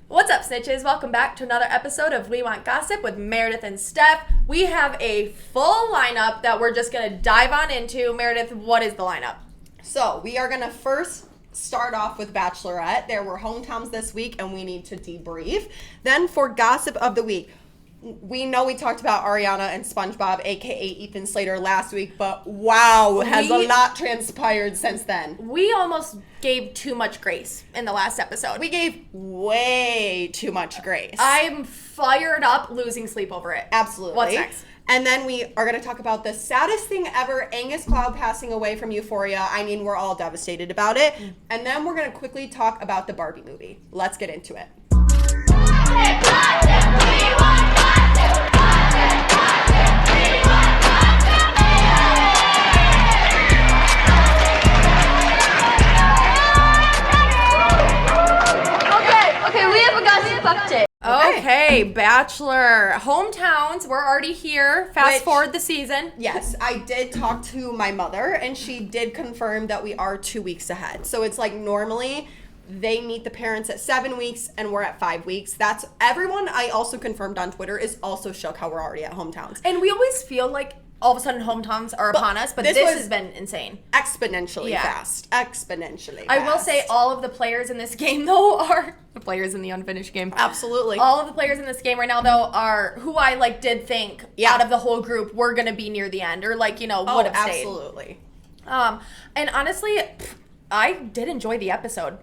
What's up, snitches? Welcome back to another episode of We Want Gossip with Meredith and Steph. We have a full lineup that we're just going to dive on into. Meredith, what is the lineup? So, we are going to first start off with Bachelorette. There were hometowns this week, and we need to debrief. Then, for Gossip of the Week, we know we talked about Ariana and SpongeBob, a.k.a. Ethan Slater, last week, but wow, has a lot transpired since then. We almost gave too much grace in the last episode. We gave way too much grace. I'm fired up, losing sleep over it. Absolutely. What's next? And then we are going to talk about the saddest thing ever, Angus Cloud passing away from Euphoria. I mean, we're all devastated about it. And then we're going to quickly talk about the Barbie movie. Let's get into it. Okay, Bachelor. Hometowns, we're already here. Fast forward the season. Yes, I did talk to my mother, and she did confirm that we are 2 weeks ahead. So it's like normally they meet the parents at 7 weeks, and we're at 5 weeks. That's everyone I also confirmed on Twitter is also shook how we're already at hometowns. And we always feel like all of a sudden hometowns are upon us, but this has been insane. Exponentially fast. Exponentially fast. I will say all of the players in this game, though, are the players in the unfinished game. Absolutely. All of the players in this game right now, though, are who I, did think out of the whole group were going to be near the end or, would have stayed. Absolutely. And honestly, I did enjoy the episode.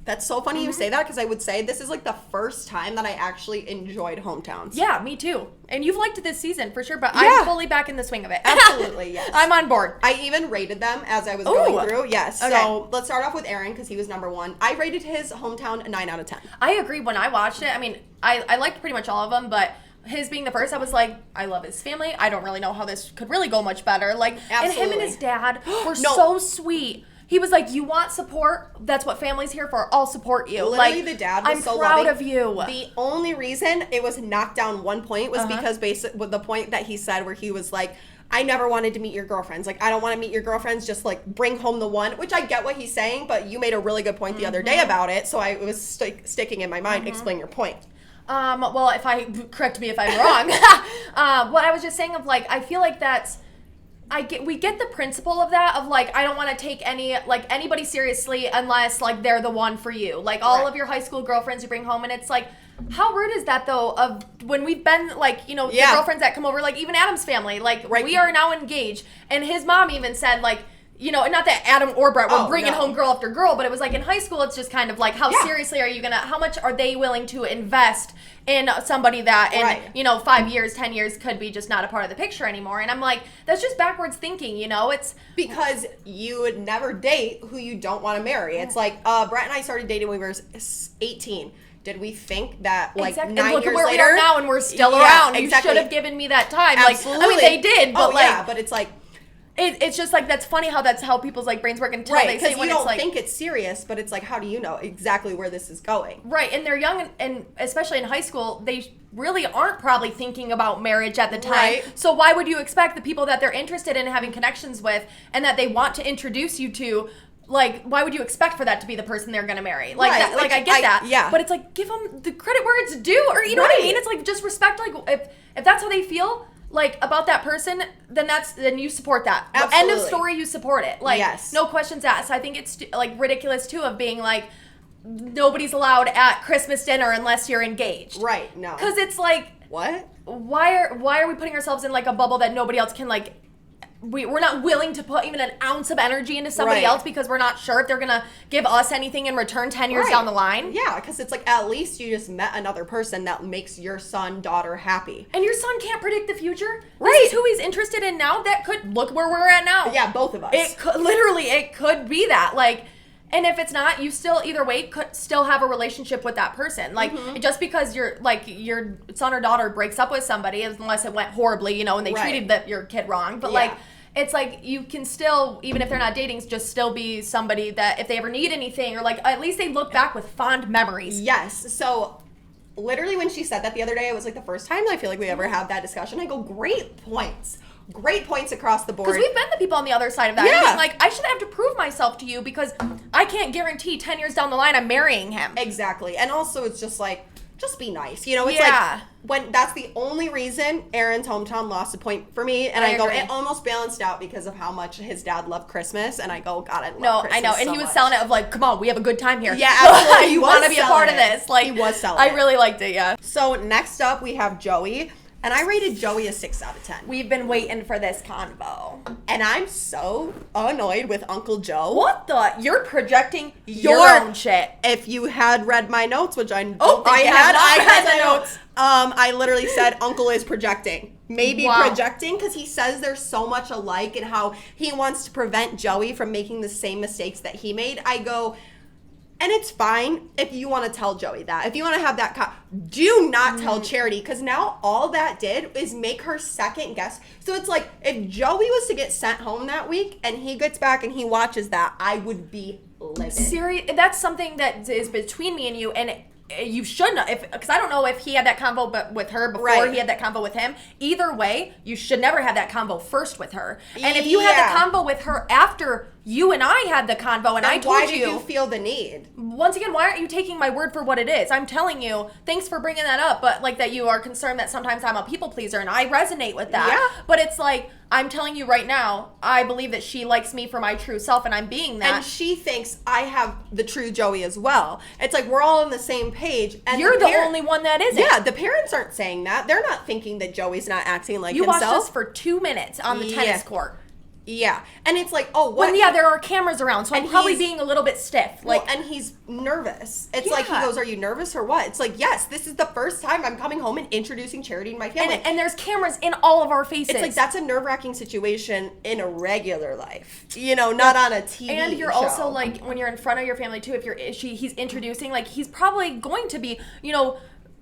That's so funny you say that because I would say this is the first time that I actually enjoyed hometowns. Yeah, me too. And you've liked this season for sure, but I'm fully back in the swing of it. Absolutely, yes. I'm on board. I even rated them as I was going through. Yes. Okay. So let's start off with Aaron because he was number one. I rated his hometown a 9 out of 10. I agree. When I watched it, I mean, I liked pretty much all of them, but his being the first, I was like, I love his family. I don't really know how this could really go much better. And him and his dad were so sweet. He was like, you want support? That's what family's here for. I'll support you. Literally, the dad was so proud loving. Of you. The only reason it was knocked down one point was because with the point that he said where he was like, I never wanted to meet your girlfriends. I don't want to meet your girlfriends. Just bring home the one, which I get what he's saying, but you made a really good point the other day about it. So it was sticking in my mind. Explain your point. Well, correct me if I'm wrong. What I was just saying I feel like that's, we get the principle of that of I don't want to take anybody seriously unless they're the one for you. All of your high school girlfriends you bring home, and it's how rude is that though of when we've been the girlfriends that come over, even Adam's family, we are now engaged, and his mom even said not that Adam or Brett were bringing home girl after girl, but it was in high school, it's just kind of how seriously are you how much are they willing to invest in somebody that in 5 years, 10 years could be just not a part of the picture anymore. And I'm that's just backwards thinking, it's because you would never date who you don't want to marry. It's Brett and I started dating when we were 18. Did we think that exactly. 9 and look years at where later we are now and we're still around? Exactly. You should have given me that time. Absolutely. I mean, they did, but but it's it's just that's funny how that's how people's brains work until they say when you don't think it's serious, but it's how do you know exactly where this is going? Right, and they're young, and especially in high school, they really aren't probably thinking about marriage at the time. Right. So why would you expect the people that they're interested in having connections with and that they want to introduce you to? Why would you expect for that to be the person they're going to marry? I get that. Yeah. But it's give them the credit where it's due, or you know what I mean? It's just respect. If that's how they feel. About that person, then you support that. Absolutely. End of story, you support it. Yes. No questions asked. I think it's ridiculous too of being nobody's allowed at Christmas dinner unless you're engaged. Right, no. Because it's what? Why are we putting ourselves in a bubble that nobody else can we're not willing to put even an ounce of energy into somebody else because we're not sure if they're gonna give us anything in return 10 years down the line. Yeah, because it's at least you just met another person that makes your son, daughter happy. And your son can't predict the future. Right. This is who he's interested in now. That could look where we're at now. Yeah, both of us. It could be that. And if it's not, you still either way could still have a relationship with that person. Just because your son or daughter breaks up with somebody, unless it went horribly, and they treated your kid wrong. But it's you can still, even if they're not dating, just still be somebody that if they ever need anything or at least they look back with fond memories. Yes. So literally when she said that the other day, it was the first time I feel we ever had that discussion. I go, great points. great points across the board. Because we've been the people on the other side of that. Yeah. And being like, I shouldn't have to prove myself to you because I can't guarantee 10 years down the line I'm marrying him. Exactly. And also it's just like, just be nice. You know, it's Yeah. like, when that's the only reason Aaron's hometown lost a point for me. And I I go, agree. it almost balanced out because of how much his dad loved Christmas. And I go, God, I love No, Christmas I know. And so he was much. selling it of like, come on, we have a good time here. Yeah, absolutely. He You was want to be a part of selling this. it. Like, He was selling I it. really liked it, yeah. So next up, we have Joey. And I rated Joey a 6 out of 10. We've been waiting for this convo. And I'm so annoyed with Uncle Joe. What the? You're projecting your own shit. If you had read my notes, which I don't Oh, think I you have not I read had the my notes. I literally said Uncle is projecting. Maybe Wow. projecting because he says they're so much alike and how he wants to prevent Joey from making the same mistakes that he made. I go, and it's fine if you want to tell Joey that. If you want to have that, do not tell Charity because now all that did is make her second guess. So it's like if Joey was to get sent home that week and he gets back and he watches that, I would be livid. That's something that is between me and you, and you shouldn't, because I don't know if he had that convo but with her before Right. he had that convo with him. Either way, you should never have that convo first with her. And if you had the convo with her after you and I had the convo, and Then I told why did you feel the need? once again, why aren't you taking my word for what it is? I'm telling you, thanks for bringing that up, but like that you are concerned that sometimes I'm a people pleaser, and I resonate with that. Yeah. But it's like, I'm telling you right now, I believe that she likes me for my true self, and I'm being that. And she thinks I have the true Joey as well. It's like we're all on the same page. And You're the only one that isn't. Yeah, the parents aren't saying that. They're not thinking that Joey's not acting like You himself. watched us for 2 minutes on the tennis court. Yeah. And it's like, oh, what? When, yeah, there are cameras around, so I'm And probably he's- being a little bit stiff. Well, Like, and he's nervous. It's like he Yeah. goes, are you nervous or what? It's like, yes, this is the first time I'm coming home and introducing Charity to my family. and there's cameras in all of our faces. it's like that's a nerve-wracking situation in a regular life. You know, not on a TV And you're show. also like, when you're in front of your family too, if he's introducing, like, he's probably going to be, you know,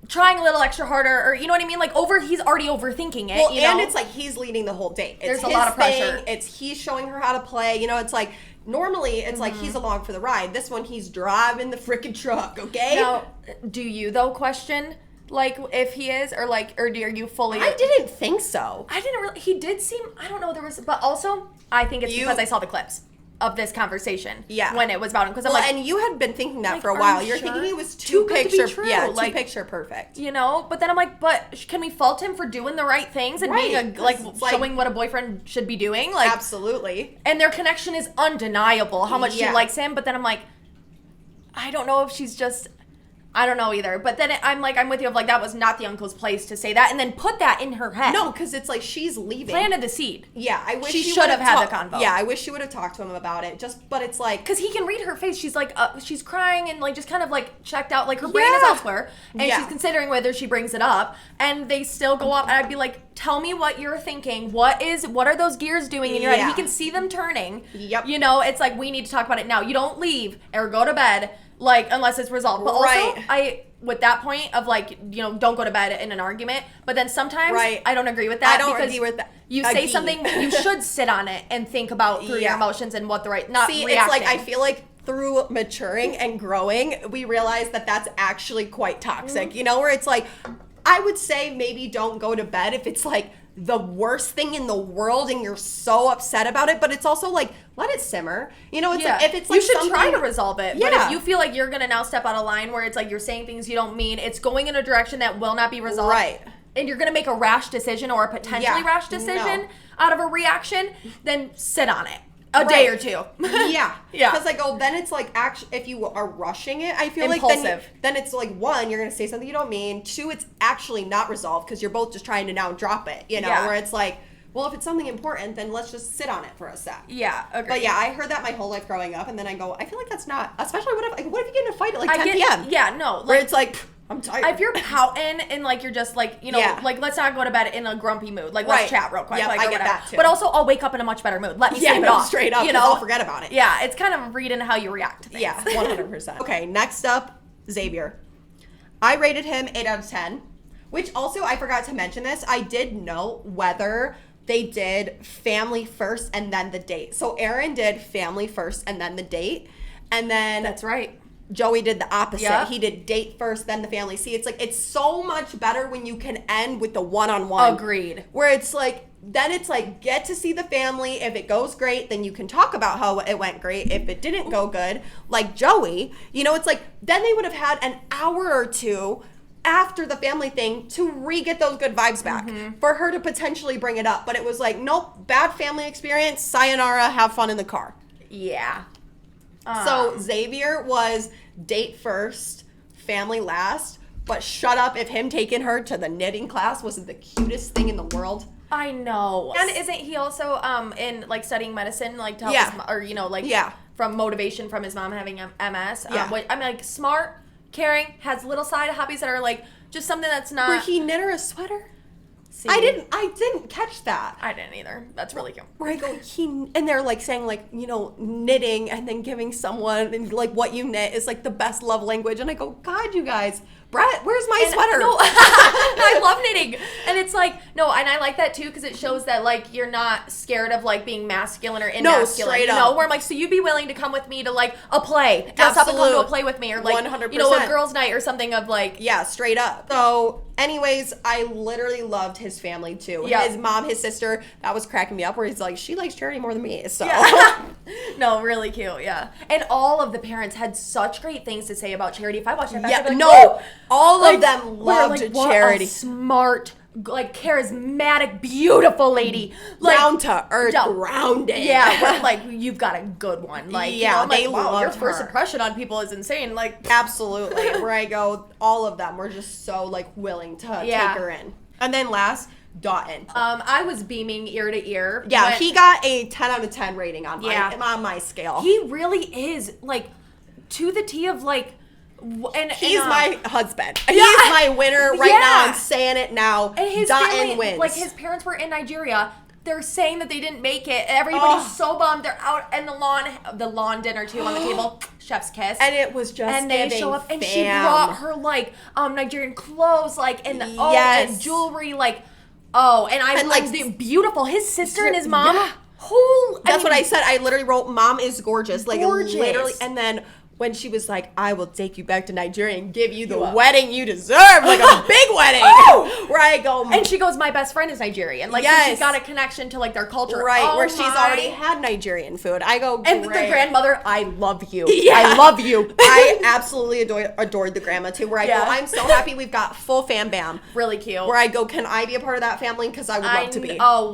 trying a little extra harder, or you know what I mean, like he's already overthinking it. Well, you know? and it's like he's leading the whole date. It's There's a his lot of pressure. thing. It's he's showing her how to play. You know, it's like normally it's like Mm-hmm. he's along for the ride. This one he's driving the freaking truck. Okay. Now, do you though question like if he is, or are you fully? I didn't think so. I didn't really. He did seem. I don't know. But also I think it's because I saw the clips of this conversation. Yeah. When it was about him, because Well, I'm like, and you had been thinking that like, for a are while. you You're sure? thinking he was Too too good to be picture, true. yeah, Like, too picture perfect. you know, but then I'm like, but can we fault him for doing the right things and Right, being 'cause like it's like- showing what a boyfriend should be doing? Like, Absolutely. and their connection is undeniable. How much she Yeah. likes him, but then I'm like, I don't know if she's just. I don't know either. But then I'm with you of like, that was not the uncle's place to say that and then put that in her head. No, because it's like she's leaving. Planted the seed. Yeah, I wish She she should have had the talked- convo. Yeah, I wish she would have talked to him about it. But it's like, Because he can read her face. She's like, she's crying and like just kind of like checked out. Like her brain is Yeah. elsewhere. And Yeah. she's considering whether she brings it up. And they still go up. And I'd be like, tell me what you're thinking. What are those gears doing in your head? Yeah. He can see them turning. Yep. You know, it's like, we need to talk about it now. You don't leave or go to bed, like, unless it's resolved. But also, Right. with that point of like, you know, don't go to bed in an argument. But then sometimes Right. I don't agree with that. I don't because agree with that. You say Agree. something, you should sit on it and think about through your Yeah. emotions and what not see, reacting. it's like I feel like through maturing and growing, we realize that that's actually quite toxic. Mm-hmm. You know, where it's like, I would say maybe don't go to bed if it's like the worst thing in the world and you're so upset about it. But it's also like, let it simmer. You know, it's like if it's like you should try something- to resolve it. But Yeah. if you feel like you're gonna now step out of line where it's like you're saying things you don't mean, it's going in a direction that will not be resolved. Right. And you're gonna make a rash decision or a potentially Yeah. rash decision No. out of a reaction, then sit on it. A day or two. Yeah. Yeah. Because like, oh, then it's like, actually, if you are rushing it, I feel Impulsive. like then it's like, one, you're going to say something you don't mean. Two, it's actually not resolved because you're both just trying to now drop it, you know, Yeah. where it's like, well, if it's something important, then let's just sit on it for a sec. Yeah, agree. But yeah, I heard that my whole life growing up, and then I go, I feel like that's not, especially what if you get in a fight at like 10 p.m.? Yeah, no. Where Like, it's like, I'm tired. if you're pouting and like you're just like, you know, Yeah. like let's not go to bed in a grumpy mood. Like Right. let's chat real quick. Yep, like, I or get whatever. that, too. But also I'll wake up in a much better mood. Let me Yeah, sleep it no, off. straight up, You 'cause know, I'll forget about it. Yeah, it's kind of reading how you react to things. Yeah, 100%. Okay, next up, Xavier. I rated him 8 out of 10, which also, I forgot to mention this, I did know whether they did family first and then the date. So Aaron did family first and then the date, and then That's right. Joey did the opposite. Yep. He did date first, then the family. See, it's like, it's so much better when you can end with the one-on-one. Agreed. Where it's like, then it's like, get to see the family. If it goes great, then you can talk about how it went great. If it didn't go good, like Joey, you know, it's like, then they would have had an hour or two after the family thing to re-get those good vibes back for her to potentially bring it up. But it was like, nope, bad family experience, sayonara, have fun in the car. Yeah. So Xavier was date first, family last, but shut up if him taking her to the knitting class wasn't the cutest thing in the world. I know. And isn't he also in like studying medicine, like to help his or you know, like from motivation from his mom having MS? Which, I mean, like smart, caring, has little side hobbies that are like just something that's not. Where he knit her a sweater? See, I didn't catch that. I didn't either. That's really cute. Where I go, and they're like saying like, you know, knitting and then giving someone and like what you knit is like the best love language. And I go, God, you guys, Brett, where's my sweater? No, I love knitting. And it's like, no, and I like that too because it shows that like you're not scared of like being masculine or emasculine. No, straight up. You know, where I'm like, so you'd be willing to come with me to like a play. Dress up and come to a play with me or like, 100%. You know, a girls' night or something of like. Yeah, straight up. So anyways, I literally loved his family too. Yep. His mom, his sister, that was cracking me up where he's like, she likes Charity more than me. So no, really cute, yeah. And all of the parents had such great things to say about Charity. If I watched that back, yeah, I'd be like, no, whoa! all Like, of them loved like, what Charity. A smart, like charismatic, beautiful lady. Like, down to earth, grounded. Yeah, where, like you've got a good one. Like, yeah, you know, I'm they like, wow, loved your first her. impression on people is insane. Like, absolutely. Where I go, all of them were just so like willing to take her in. And then last, Dotton. I was beaming ear to ear. Yeah, he got a 10 out of 10 rating on my scale. He really is like to the T of like. And he's my husband. He's my winner right now. I'm saying it now. And his Dotton family, wins. like his parents were in Nigeria. They're saying that they didn't make it. Everybody's so bummed. They're out in the lawn dinner too on the table. Chef's kiss. And it was just and they show up and she brought her like Nigerian clothes like and and jewelry like and I and like the beautiful his sister and his mom. Yeah. That's what I said. I literally wrote, "Mom is gorgeous." Like literally, and then. When she was like, I will take you back to Nigeria and give you the wedding you deserve, like a big wedding. Where I go. And she goes, my best friend is Nigerian. Like, so she's got a connection to, like, their culture. Right, where she's already had Nigerian food. I go, and the grandmother, I love you. Yeah. I love you. I absolutely adored the grandma, too. Where I go, I'm so happy we've got full fam bam. Really cute. Where I go, can I be a part of that family? Because I would love to be. Oh,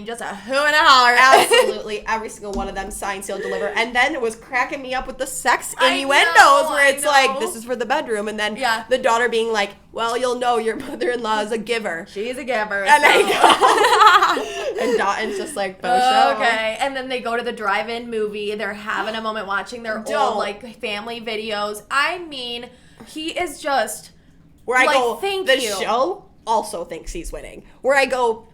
just a who and a holler. Absolutely. Every single one of them signed, sealed, deliver. And then it was cracking me up with the sex innuendo. Where it's like, this is for the bedroom, and then the daughter being like, well, you'll know your mother-in-law is a giver. She's a giver. And and Dotton's just like, okay. And then they go to the drive-in movie. They're having a moment watching their old like family videos. I mean, he is just where I go. Thank the you. Show also thinks he's winning. Where I go.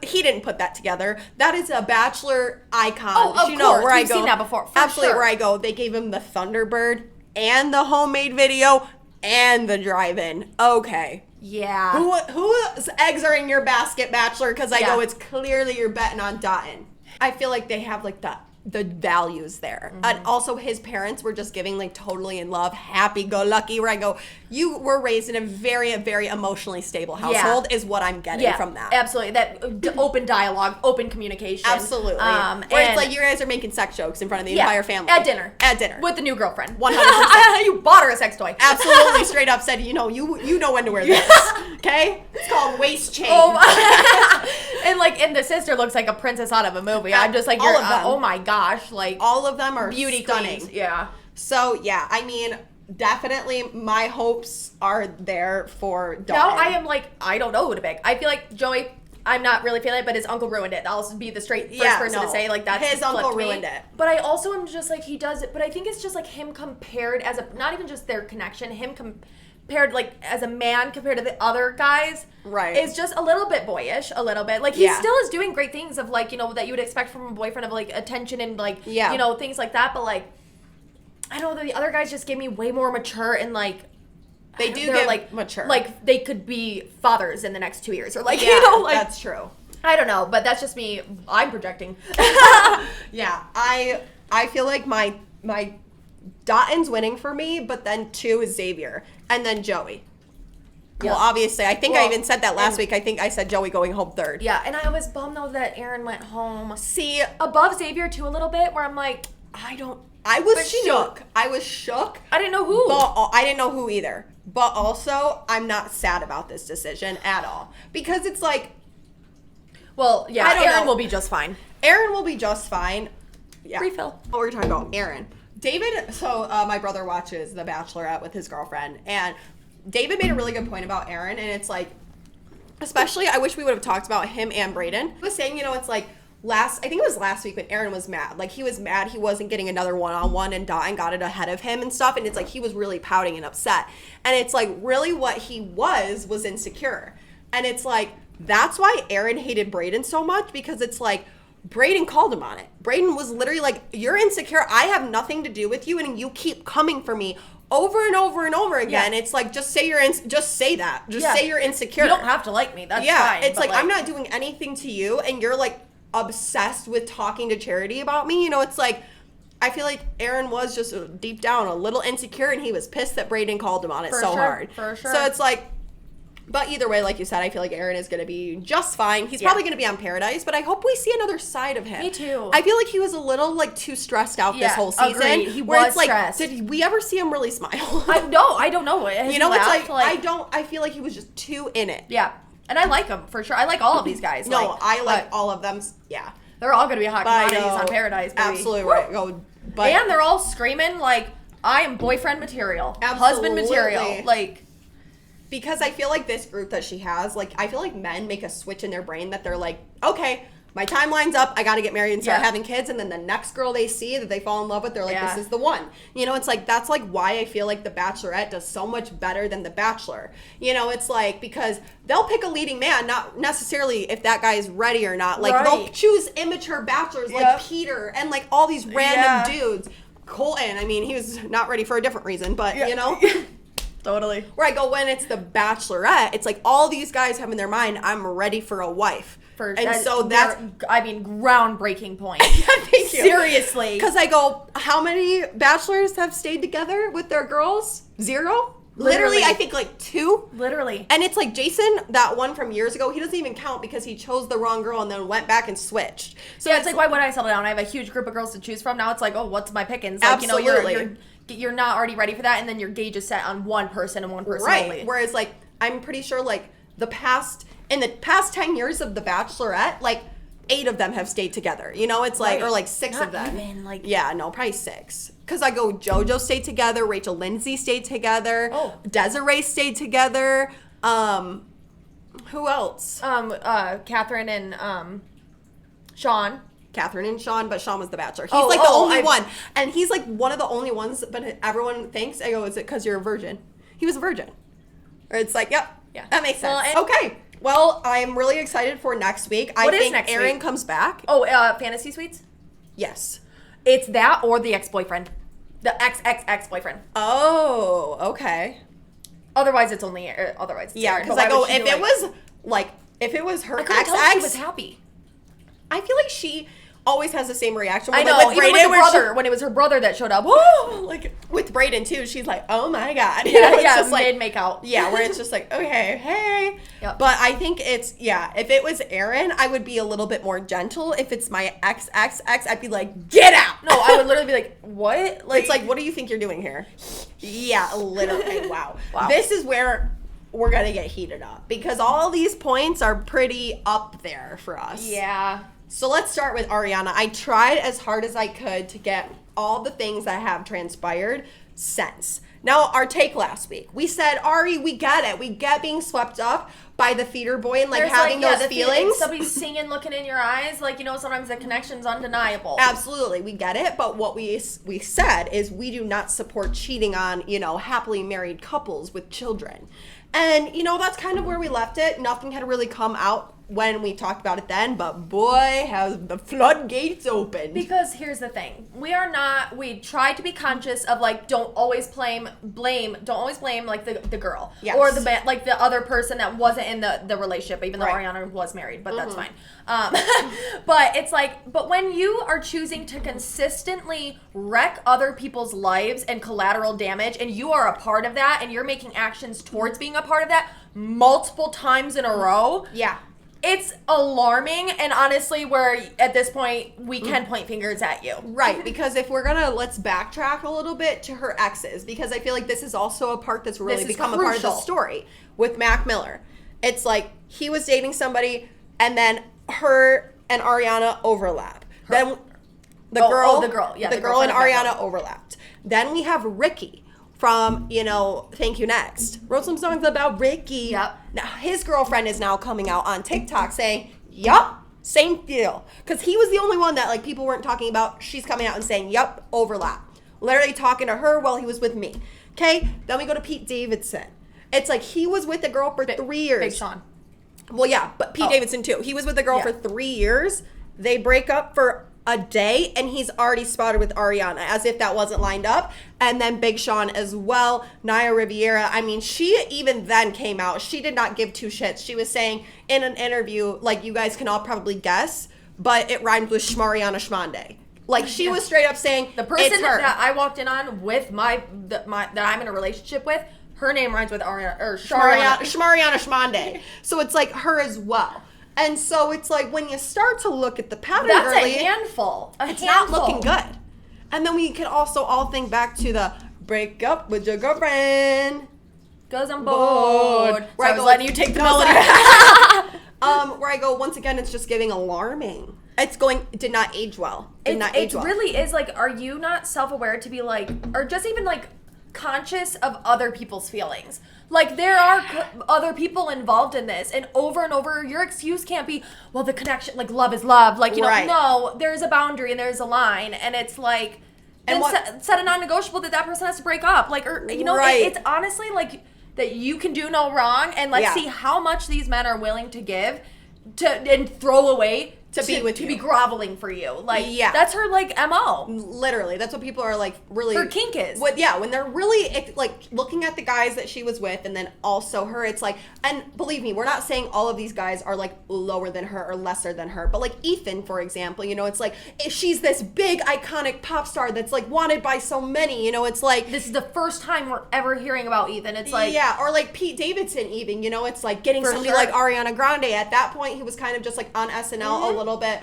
He didn't put that together. That is a Bachelor icon. Oh, of course. Where We've seen that before. Absolutely. Where I go, they gave him the Thunderbird and the homemade video and the drive-in. Okay. Yeah. Whose eggs are in your basket, Bachelor? Because I go, it's clearly you're betting on Dotton. I feel like they have like the values there. And also his parents were just giving like totally in love, happy-go-lucky, where I go, you were raised in a very, very emotionally stable household is what I'm getting from that. Absolutely. That open dialogue, open communication. Absolutely. Where it's like you guys are making sex jokes in front of the entire family. At dinner. With the new girlfriend. 100%. You bought her a sex toy. Absolutely. Straight up said, you know when to wear this. Okay? It's called waist chain. And the sister looks like a princess out of a movie. I'm just like, oh my gosh. Like, all of them are beauty stunning. Queens. Yeah. So, yeah, I mean, definitely my hopes are there for Dotton. Now I am like, I don't know who to pick. I feel like Joey, I'm not really feeling it, but his uncle ruined it. I'll be the first person to say, like, that's his uncle ruined it. But I also am just like, he does it. But I think it's just like him compared as not even just their connection, him compared like as a man compared to the other guys. Right. Is just a little bit boyish, a little bit. Like, he still is doing great things of like, you know, that you would expect from a boyfriend of like attention and like, you know, things like that. But like, I don't know, the other guys just gave me way more mature and like, they do get like mature. Like they could be fathers in the next 2 years or like, you know, like. That's true. I don't know, but that's just me. I'm projecting. Yeah. I feel like my Dotton's winning for me, but then 2 is Xavier and then Joey. Well, obviously, I think I even said that last week. I think I said Joey going home third. Yeah, and I was bummed though that Aaron went home. See, above Xavier too a little bit, where I'm like, I was shook. I was shook. I didn't know who. But I didn't know who either. But also, I'm not sad about this decision at all. Because it's like... Well, yeah, Aaron will be just fine. Aaron will be just fine. Yeah. Refill. What were we talking about? Aaron. David, so my brother watches The Bachelorette with his girlfriend. And David made a really good point about Aaron. And it's like, especially, I wish we would have talked about him and Brayden. He was saying, it's like, I think it was last week when Aaron was mad. Like, he was mad he wasn't getting another one-on-one and got it ahead of him and stuff. And it's like, he was really pouting and upset. And it's like, really what he was insecure. And it's like, that's why Aaron hated Brayden so much, because it's like, Brayden called him on it. Brayden was literally like, you're insecure. I have nothing to do with you, and you keep coming for me over and over and over again. Yeah. It's like, just say that. Say you're insecure. You don't have to like me. That's fine. It's like, I'm not doing anything to you, and you're like obsessed with talking to Charity about me. It's like, I feel like Aaron was just deep down a little insecure, and he was pissed that Brayden called him on it hard. For sure. So it's like, but either way, like you said, I feel like Aaron is going to be just fine. He's probably going to be on Paradise, but I hope we see another side of him. Me too. I feel like he was a little like too stressed out this whole season. Agreed. He was stressed. Did we ever see him really smile? I don't know. It's like I feel like he was just too in it. Yeah. And I like him for sure. I like all of these guys. No, I like all of them. Yeah. They're all going to be hot commodities on Paradise, baby. Absolutely right. And they're all screaming like, I am boyfriend material. Husband material. Like... Because I feel like this group that she has, like, I feel like men make a switch in their brain that they're like, okay, my timeline's up, I gotta get married and start having kids, and then the next girl they see that they fall in love with, they're like, this is the one. It's like, that's like why I feel like The Bachelorette does so much better than The Bachelor. It's like, because they'll pick a leading man, not necessarily if that guy is ready or not. Like, they'll choose immature bachelors like Peter and like all these random dudes. Colton, I mean, he was not ready for a different reason, but Totally. Where I go, when it's The Bachelorette, it's like all these guys have in their mind, I'm ready for a wife. So that's... groundbreaking point. Thank you. Seriously. Because I go, how many bachelors have stayed together with their girls? 0? Literally, I think like 2. Literally. And it's like Jason, that one from years ago, he doesn't even count because he chose the wrong girl and then went back and switched. So it's like, why would I settle down? I have a huge group of girls to choose from. Now it's like, oh, what's my pickings? Like, absolutely. You're not already ready for that, and then your gauge is set on one person and one person only. Whereas, like, I'm pretty sure, like, in the past 10 years of The Bachelorette, like, 8 of them have stayed together. It's like, or like 6 not of them. Even, like, probably 6. Because I go, JoJo stayed together, Rachel Lindsay stayed together, Desiree stayed together. Who else? Catherine and Sean. Catherine and Sean, but Sean was the bachelor. He's the only one. And he's like one of the only ones, but everyone thinks, I go, is it because you're a virgin? He was a virgin. Or it's like, yep, that makes sense. Okay. Well, I'm really excited for next week. I think Aaron comes back. Oh, Fantasy Suites? Yes. It's that or the ex-boyfriend. The ex-boyfriend. Oh, okay. Otherwise, it's only, otherwise it's Aaron. Because I go, if it was her ex, she was happy. I feel like she always has the same reaction. I know, like, with Brayden, when it was her brother that showed up. Woo! Like with Brayden too, she's like, oh my god. Just like made out. Yeah, where it's just like, okay, hey. Yep. But I think it's if it was Aaron, I would be a little bit more gentle. If it's my ex, I'd be like, get out. No, I would literally be like, what? Like, it's like, what do you think you're doing here? Yeah, literally. Wow. This is where we're gonna get heated up because all these points are pretty up there for us. Yeah. So let's start with Ariana. I tried as hard as I could to get all the things that have transpired since. Now, our take last week. We said, Ari, we get it. We get being swept up by the theater boy and having those feelings. Somebody's singing, looking in your eyes. Sometimes the connection's undeniable. Absolutely. We get it. But what we said is we do not support cheating on, happily married couples with children. And, that's kind of where we left it. Nothing had really come out when we talked about it then, but boy, has the floodgates opened. Because here's the thing. We try to be conscious of, like, don't always blame, like, the girl. Yes. Or like, the other person that wasn't in the relationship, even though Ariana was married, but that's fine. But it's like, but when you are choosing to consistently wreck other people's lives and collateral damage, and you are a part of that, and you're making actions towards being a part of that multiple times in a row. Yeah. It's alarming, and honestly, where at this point we can point fingers at you. Right, because if we're gonna, let's backtrack a little bit to her exes, because I feel like this is also a part that's really become a part of the story with Mac Miller. It's like he was dating somebody, and then her and Ariana overlap. Then the girl and Ariana overlapped. Then we have Ricky from, Thank You Next. Wrote some songs about Ricky. Yep. Now, his girlfriend is now coming out on TikTok saying, yup, same deal. Because he was the only one that, like, people weren't talking about. She's coming out and saying, yup, overlap. Literally talking to her while he was with me. Okay? Then we go to Pete Davidson. It's like he was with the girl for 3 years. Big Sean. Well, yeah, but Pete Davidson, too. He was with the girl for 3 years. They break up for a day, and he's already spotted with Ariana, as if that wasn't lined up. And then Big Sean as well. Naya Riviera, I mean, she even then came out. She did not give two shits. She was saying in an interview, like, you guys can all probably guess, but it rhymed with Shmariana Shmande. Like, she was straight up saying, the person that I walked in on with that I'm in a relationship with, her name rhymes with Ariana, or Shmariana Shmande. So it's like her as well. And so it's like when you start to look at the pattern, that's a handful. It's not looking good. And then we can also all think back to the break up with your girlfriend. Goes on board. Where I was letting you take the melody. Where I go, once again, it's just giving alarming. It did not age well. It really is like, are you not self-aware to be like, or just even like conscious of other people's feelings? Like, there are other people involved in this, and over, your excuse can't be, well, the connection, like, love is love. Like, no, there's a boundary and there's a line, and it's like, and set a non-negotiable that person has to break up. Like, or, it's honestly, like, that you can do no wrong, and let's see how much these men are willing to give and throw away to be groveling for you. Like, that's her, like, MO. Literally. That's what people are, like, really... Her kink is. When they're really, like, looking at the guys that she was with and then also her, it's like... And believe me, we're not saying all of these guys are, like, lower than her or lesser than her. But, like, Ethan, for example, it's like, she's this big, iconic pop star that's, like, wanted by so many. It's like... This is the first time we're ever hearing about Ethan. It's like... Yeah, or, like, Pete Davidson even, it's like getting somebody like Ariana Grande. At that point, he was kind of just, like, on SNL a little bit,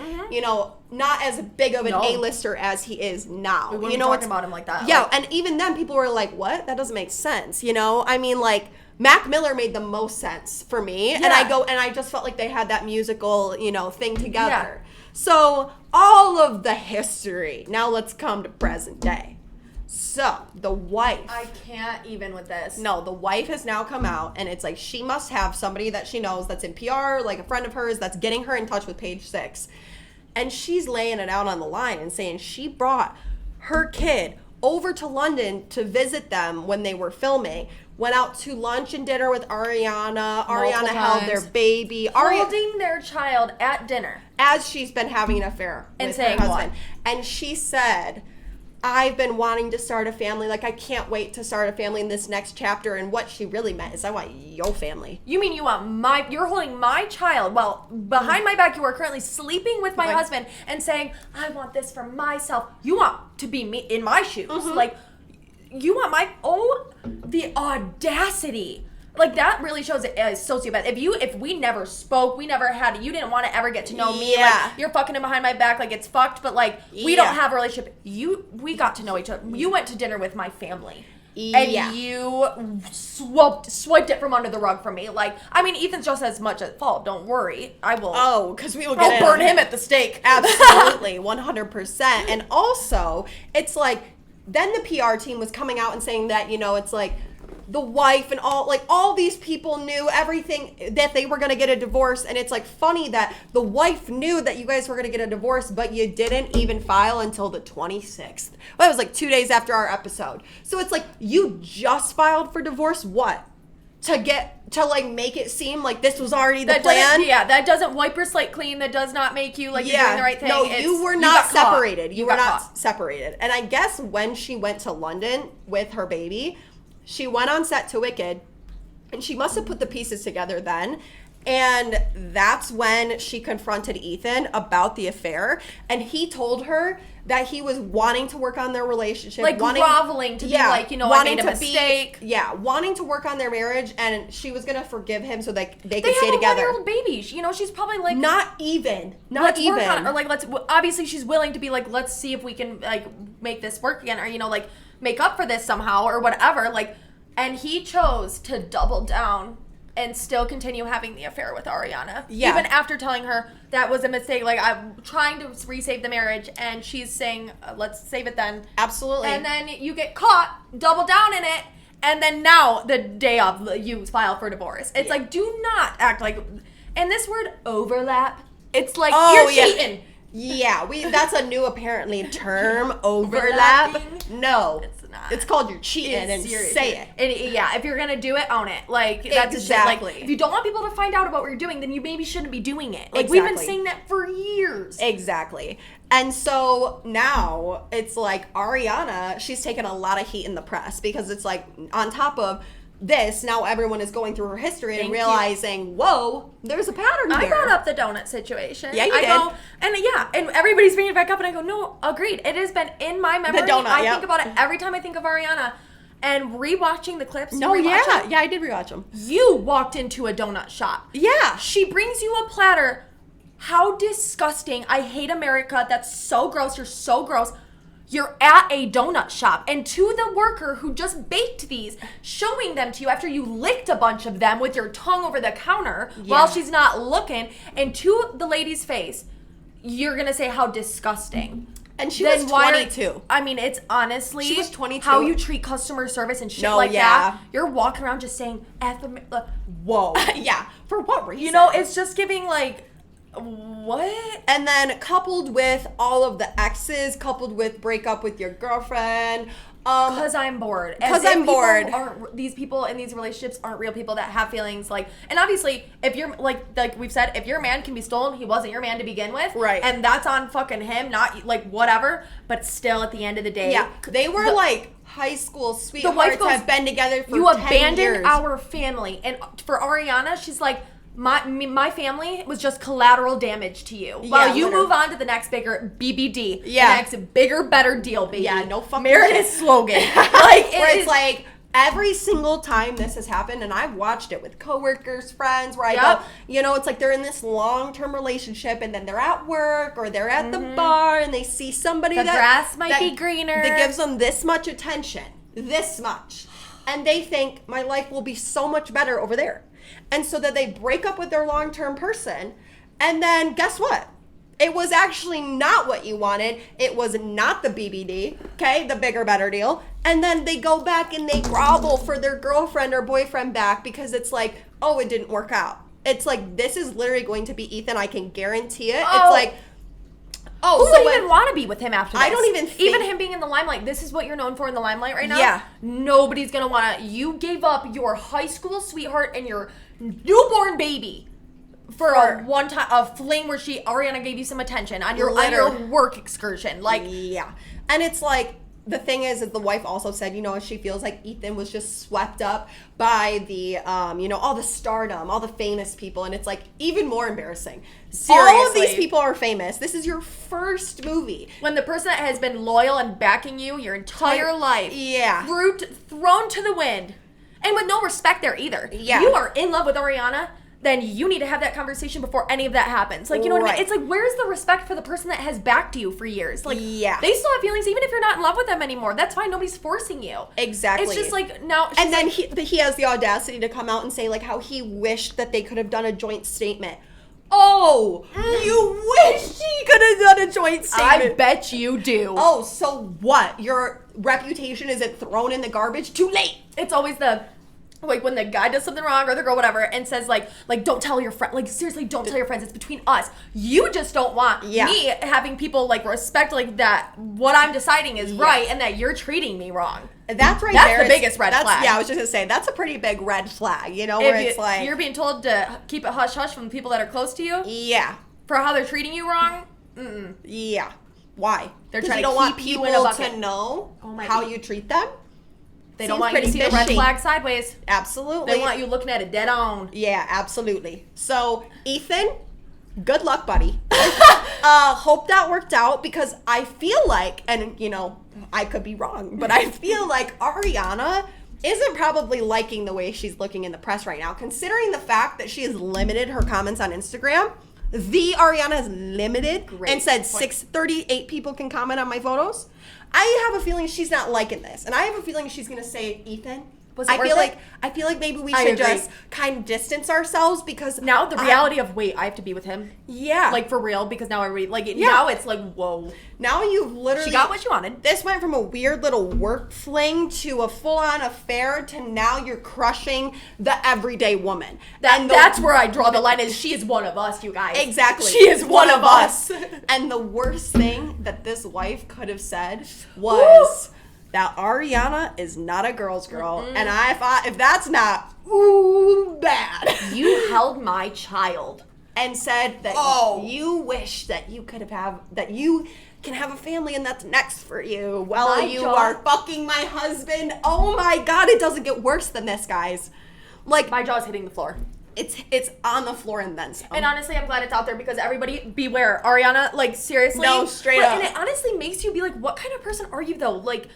not as big of an A-lister as he is now. We weren't talking about him like that. Yeah, and even then people were like, what? That doesn't make sense, I mean, like, Mac Miller made the most sense for me. Yeah. And I just felt like they had that musical, thing together. Yeah. So, all of the history. Now let's come to present day. So, the wife. I can't even with this. No, the wife has now come out, and it's like she must have somebody that she knows that's in PR, like a friend of hers, that's getting her in touch with Page Six. And she's laying it out on the line and saying she brought her kid over to London to visit them when they were filming. Went out to lunch and dinner with Ariana. Ariana held their baby. Holding their child at dinner. As she's been having an affair with her husband. And she said... I've been wanting to start a family. Like, I can't wait to start a family in this next chapter. And what she really meant is, I want your family. You mean you're holding my child. Well, behind my back, you are currently sleeping with my husband and saying, I want this for myself. You want to be me in my shoes. Mm-hmm. Like, you want the audacity. Like, that really shows a sociopath. If we never spoke, we never had, you didn't want to ever get to know me. Like, you're fucking him behind my back, like, it's fucked, but, like, we don't have a relationship. We got to know each other. You went to dinner with my family. And you swiped it from under the rug from me. Like, I mean, Ethan's just as much at fault. Don't worry. I will. Oh, because we will I'll burn him at the stake. Absolutely. 100%. And also, it's like, then the PR team was coming out and saying that, it's like, the wife and all these people knew everything, that they were going to get a divorce. And it's like funny that the wife knew that you guys were going to get a divorce, but you didn't even file until the 26th. Well, it was like 2 days after our episode. So it's like, you just filed for divorce, what? to like make it seem like this was already the plan. That doesn't wipe your slate clean. That does not make you like you're doing the right thing. No, you were not separated. You were not caught. separated. And I guess when she went to London with her baby, she went on set to Wicked, and she must have put the pieces together then. And that's when she confronted Ethan about the affair, and he told her that he was wanting to work on their relationship, like groveling to be like, you know, I made a mistake. Wanting to work on their marriage, and she was gonna forgive him so that they could stay together. They have a 1-year-old baby. You know, she's probably like not even. Work on it. Or like obviously she's willing to be like, let's see if we can like make this work again, or you know, like make up for this somehow or whatever. Like, and he chose to double down and still continue having the affair with Ariana. Yeah. Even after telling her that was a mistake. Like, I'm trying to resave the marriage, and she's saying, let's save it then. Absolutely. And then you get caught, double down in it, and then now, the day of, you file for divorce. It's like, do not act like... And this word, overlap, it's like, you're cheating. Yeah, that's a new, apparently, term, overlap. No. It's not. It's called you're cheating, and say it. And if you're going to do it, own it. Like, that's exactly. Like, if you don't want people to find out about what you're doing, then you maybe shouldn't be doing it. Like, we've been saying that for years. Exactly. And so now it's like Ariana, she's taken a lot of heat in the press because it's like on top of this, now everyone is going through her history and realizing, whoa, there's a pattern here. I brought up the donut situation. Yeah, you did. And everybody's bringing it back up, and I go, no, agreed. It has been in my memory. The donut, I think about it every time I think of Ariana. And rewatching the clips. No, yeah, I did rewatch them. You walked into a donut shop. Yeah. She brings you a platter. How disgusting. I hate America. That's so gross. You're so gross. You're at a donut shop, and to the worker who just baked these, showing them to you after you licked a bunch of them with your tongue over the counter while she's not looking, and to the lady's face, you're going to say how disgusting. And she was 22. I mean, it's honestly she was 22. How you treat customer service and shit that. You're walking around just saying, whoa. Yeah. For what reason? You know, it's just giving like... What? And then coupled with all of the exes, coupled with break up with your girlfriend. Because I'm bored. Because I'm bored. These people in these relationships aren't real people that have feelings. Like, and obviously, if you're like we've said, if your man can be stolen, he wasn't your man to begin with. Right. And that's on fucking him, not like whatever. But still, at the end of the day, they were like high school sweethearts. The wife have been together for 10 years. You abandoned our family, and for Ariana, she's like. My family was just collateral damage to you. While you move on to the next bigger BBD. Yeah. The next bigger, better deal, baby. Yeah, no fucking Meredith's slogan. Like, it's like every single time this has happened, and I've watched it with coworkers, friends, where I go, you know, it's like they're in this long-term relationship, and then they're at work or they're at the bar, and they see somebody the grass might be greener. That gives them this much attention, this much. And they think, my life will be so much better over there. And so that they break up with their long-term person, and then guess what? It was actually not what you wanted. It was not the BBD, okay? The bigger, better deal. And then they go back and they grovel for their girlfriend or boyfriend back because it's like, oh, it didn't work out. It's like, this is literally going to be Ethan. I can guarantee it. It's like, who would even want to be with him after this? I don't even think... Even him being in the limelight. This is what you're known for in the limelight right now? Yeah. Nobody's going to want to... You gave up your high school sweetheart and your newborn baby for a fling where Ariana gave you some attention on your work excursion. Like... Yeah. And it's like... The thing is the wife also said, you know, she feels like Ethan was just swept up by the, you know, all the stardom, all the famous people. And it's like even more embarrassing. Seriously. All of these people are famous. This is your first movie. When the person that has been loyal and backing you your entire life. Yeah. Thrown to the wind. And with no respect there either. Yeah. You are in love with Ariana. Then you need to have that conversation before any of that happens. Like, you know what I mean? It's like, where's the respect for the person that has backed you for years? Like, they still have feelings even if you're not in love with them anymore. That's fine. Nobody's forcing you. Exactly. It's just like, now... And then he has the audacity to come out and say, like, how he wished that they could have done a joint statement. Oh, you wish he could have done a joint statement. I bet you do. Oh, so what? Your reputation isn't thrown in the garbage? Too late. It's always the... like when the guy does something wrong or the girl whatever and says like don't tell your friend, like seriously don't tell your friends, it's between us. You just don't want me having people like respect like that what I'm deciding is right and that you're treating me wrong. That's right. That's the biggest red flag. Yeah, I was just gonna say that's a pretty big red flag, you know, if where it's like you're being told to keep it hush hush from the people that are close to you. Yeah. For how they're treating you wrong. Yeah. Why? They're trying to keep want you people in a bucket. to know how you treat them. They don't want you to see the red flag sideways. Absolutely. They want you looking at it dead on. Yeah, absolutely. So, Ethan, good luck, buddy. Hope that worked out because I feel like, and you know, I could be wrong, but I feel like Ariana isn't probably liking the way she's looking in the press right now, considering the fact that she has limited her comments on Instagram. The Ariana has limited and said 638 people can comment on my photos. I have a feeling she's not liking this, and I have a feeling she's gonna say, Ethan. I feel like maybe we should just kind of distance ourselves because now the reality of wait, I have to be with him. Yeah, like for real because now now it's like whoa. Now you've literally she got what she wanted. This went from a weird little work fling to a full-on affair to now you're crushing the everyday woman. That's where I draw the line. Is she is one of us, you guys? Exactly. She is one of us. And the worst thing that this wife could have said was that Ariana is not a girl's girl. Mm-mm. And I thought, if that's not bad. You held my child. And said that you wish that you could have that you can have a family and that's next for you. Well, you are fucking my husband. Oh my God, it doesn't get worse than this, guys. Like my jaw's hitting the floor. It's on the floor and then some. And honestly, I'm glad it's out there because everybody beware. Ariana, like seriously. No, straight up. And it honestly makes you be like, what kind of person are you though? Like,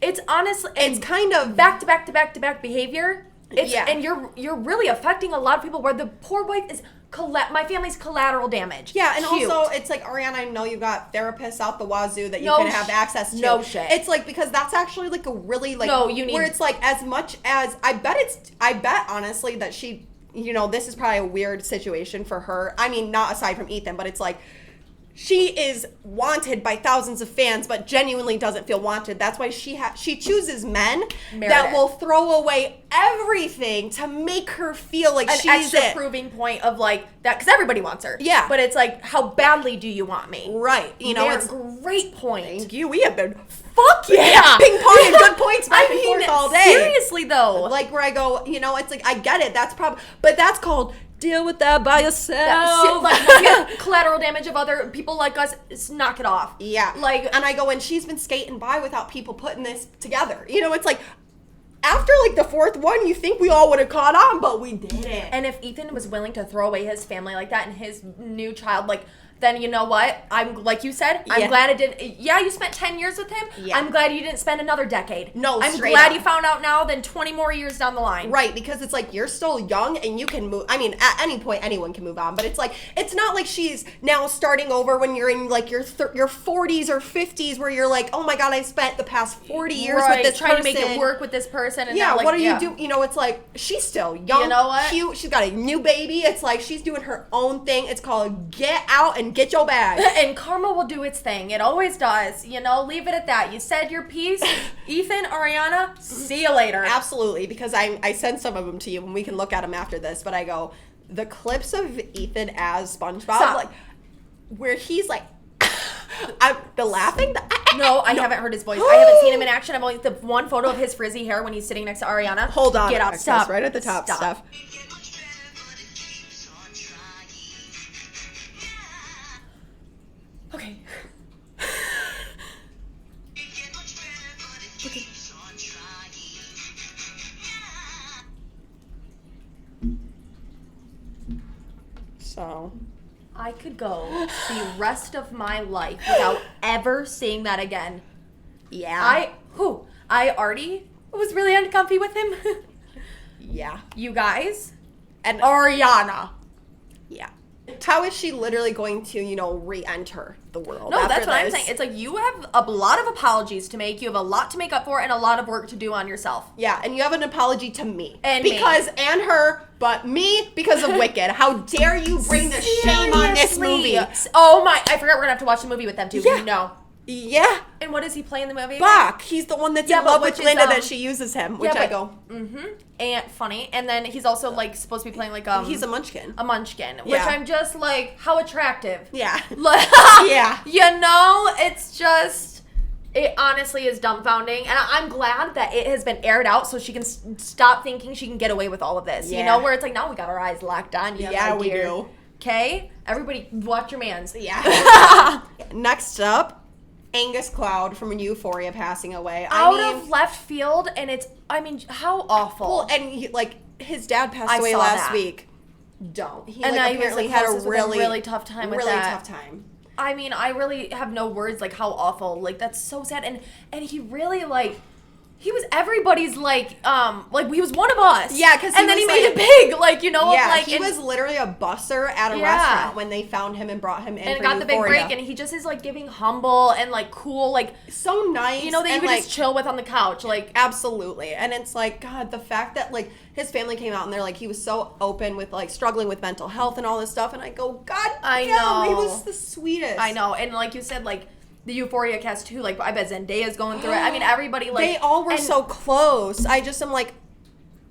it's honestly, it's kind of back to back to back to back behavior. And you're really affecting a lot of people where the poor wife is my family's collateral damage. Yeah, and also it's like, Ariana, I know you've got therapists out the wazoo that you can have access to. No shit. It's like, because that's actually like a really like where it's like as much as I bet honestly that she, you know, this is probably a weird situation for her. I mean, not aside from Ethan, but it's like she is wanted by thousands of fans, but genuinely doesn't feel wanted. That's why she chooses men that will throw away everything to make her feel like she's an extra proving point of like that, because everybody wants her. Yeah, but it's like, how badly do you want me? Right. You know, it's a great point. Thank you. We have been ping ponging good points back and forth all day. Seriously though, like where I go, you know, it's like I get it. But that's called. Deal with that by yourself. Like collateral damage of other people like us. Knock it off. Yeah. Like, and I go, and she's been skating by without people putting this together. You know, it's like after like the fourth one, you think we all would have caught on, but we didn't. And if Ethan was willing to throw away his family like that and his new child, like, then you know what? I'm like you said. I'm glad it did. Yeah, you spent 10 years with him. Yeah. I'm glad you didn't spend another decade. No, I'm glad you found out now than 20 more years down the line. Right, because it's like you're still young and you can move. I mean, at any point anyone can move on, but it's like it's not like she's now starting over when you're in like your 40s or 50s where you're like, oh my God, I spent the past 40 years with this trying person. to make it work with this person. And yeah, now, like, what are you doing? You know, it's like she's still young, you know what? Cute. She's got a new baby. It's like she's doing her own thing. It's called get out and get your bag. And karma will do its thing. It always does. You know, leave it at that. You said your piece. Ethan, Ariana, see you later. Absolutely, because I sent some of them to you and we can look at them after this, but I go, the clips of Ethan as SpongeBob, like, where he's like, the laughing? No, I haven't heard his voice. I haven't seen him in action. I've only the one photo of his frizzy hair when he's sitting next to Ariana. Hold on. Get out. Stop. Right at the top. Stuff. Okay. So I could go the rest of my life without ever seeing that again. Yeah. I already was really uncomfy with him. Yeah. You guys. And Ariana. Yeah. How is she literally going to, you know, re-enter the world? No, that's what I'm saying. It's like you have a lot of apologies to make. You have a lot to make up for and a lot of work to do on yourself. Yeah, and you have an apology to me. And her, but me because of Wicked. How dare you bring the shame on this movie? Oh my, I forgot we're going to have to watch the movie with them too. Yeah. No. Yeah. And what does he play in the movie? Bach. He's the one that's in love with Linda that she uses him, which I go. And funny. And then he's also like supposed to be playing like he's a munchkin. A munchkin, which I'm just like, how attractive. Yeah. Yeah. You know, it's just, it honestly is dumbfounding. And I'm glad that it has been aired out so she can stop thinking she can get away with all of this. Yeah. You know, where it's like, now we got our eyes locked on you. Yeah, we do. Okay? Everybody watch your mans. Yeah. Next up, Angus Cloud from Euphoria passing away. Out of left field, and it's, I mean, how awful. Well, and his dad passed away last week. Don't. He apparently had a really tough time with that. Really tough time. I mean, I really have no words, like, how awful. Like, that's so sad. And he really, like, he was everybody's, like, he was one of us. Yeah, because then he made it big, like, you know? Yeah, he was literally a busser at a restaurant when they found him and brought him in and got the big break, and he just is, like, giving humble and, like, cool, like... So nice. You know, that you could just chill with on the couch, like... Absolutely. And it's, like, God, the fact that, like, his family came out and they're, like, he was so open with, like, struggling with mental health and all this stuff, and I go, God damn, he was the sweetest. I know, and like you said, like... The Euphoria cast too, like I bet Zendaya's going through it. I mean, everybody like they all were so close. I just am like,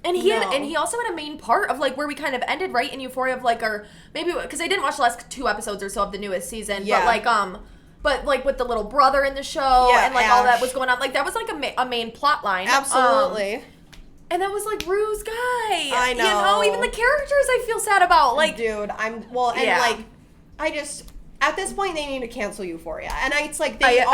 and he also had a main part of like where we kind of ended right in Euphoria of like or maybe because I didn't watch the last 2 episodes or so of the newest season, but like with the little brother in the show and like Ash. All that was going on, like that was like a main plot line. Absolutely. And that was like Rue's guy. I know. You know, even the characters I feel sad about. Like, dude, I just. At this point, they need to cancel Euphoria, and it's like it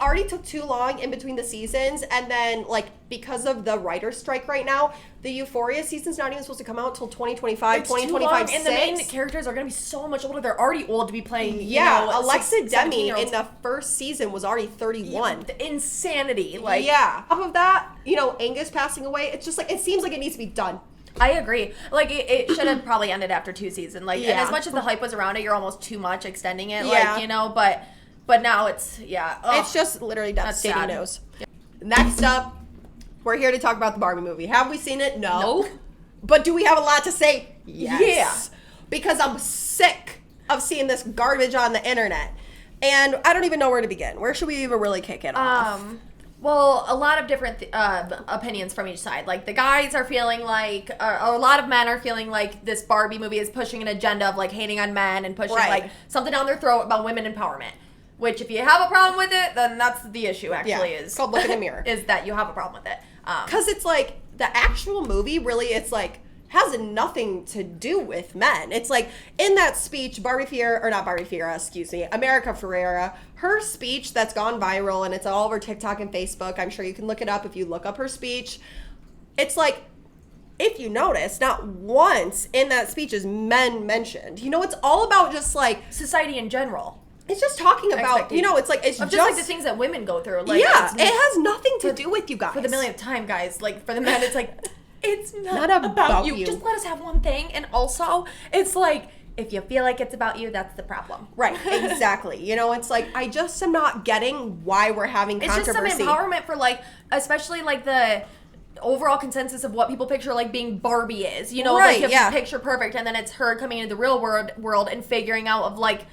already took too long in between the seasons, and then like because of the writer's strike right now, the Euphoria season's not even supposed to come out until 2025, 2025. And the main characters are going to be so much older. They're already old to be playing. Alexa Demi in the first season was already 31. Insanity, like Top of that, Angus passing away. It's just like it seems like it needs to be done. I agree. Like, it should have probably ended after 2 seasons. Like, and as much as the hype was around it, you're almost too much extending it. Like, but now it's, It's just literally devastating news. Yeah. Next up, we're here to talk about the Barbie movie. Have we seen it? No. Nope. But do we have a lot to say? Yes. Yeah. Because I'm sick of seeing this garbage on the internet. And I don't even know where to begin. Where should we even really kick it off? Well, a lot of different opinions from each side. Like, the guys are feeling like, or a lot of men are feeling like this Barbie movie is pushing an agenda of, like, hating on men and pushing, like, something down their throat about women empowerment. Which, if you have a problem with it, then that's the issue, actually. Is it's called look in the mirror. Is that you have a problem with it. Because it's, like, the actual movie really, it's, like, has nothing to do with men. It's like in that speech, America Ferrera, her speech that's gone viral and it's all over TikTok and Facebook. I'm sure you can look it up if you look up her speech. It's like, if you notice, not once in that speech is men mentioned. It's all about just like society in general. It's just talking about, it's like, it's just like the things that women go through. Like, it has nothing to do with you guys. For the millionth time, guys. Like, for the men, it's like... It's not about you. Just let us have one thing. And also, it's like, if you feel like it's about you, that's the problem. Right, exactly. It's like, I just am not getting why we're having controversy. It's just some empowerment for, like, especially, like, the overall consensus of what people picture, like, being Barbie is. Like, you have picture perfect, and then it's her coming into the real world and figuring out of, like,